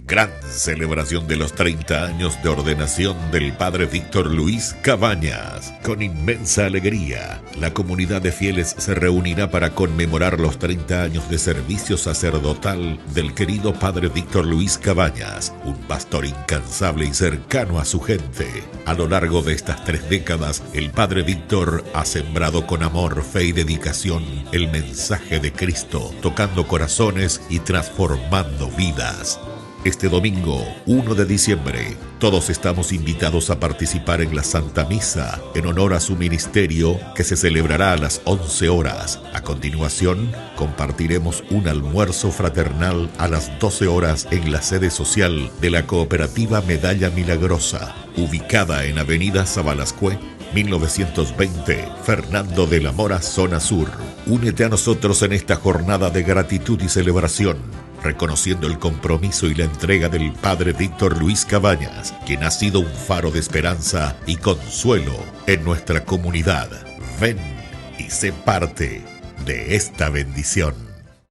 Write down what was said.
Gran celebración de los 30 años de ordenación del padre Víctor Luis Cabañas. Con inmensa alegría, la comunidad de fieles se reunirá para conmemorar los 30 años de servicio sacerdotal del querido padre Víctor Luis Cabañas, un pastor incansable y cercano a su gente. A lo largo de estas 3 décadas, el padre Víctor ha sembrado con amor, fe y dedicación el mensaje de Cristo, tocando corazones y transformando vidas. Este domingo, 1 de diciembre, todos estamos invitados a participar en la Santa Misa en honor a su ministerio, que se celebrará a las 11 horas. A continuación, compartiremos un almuerzo fraternal a las 12 horas en la sede social de la Cooperativa Medalla Milagrosa, ubicada en Avenida Sabalascue, 1920, Fernando de la Mora, zona sur. Únete a nosotros en esta jornada de gratitud y celebración, reconociendo el compromiso y la entrega del padre Víctor Luis Cabañas, quien ha sido un faro de esperanza y consuelo en nuestra comunidad. Ven y sé parte de esta bendición.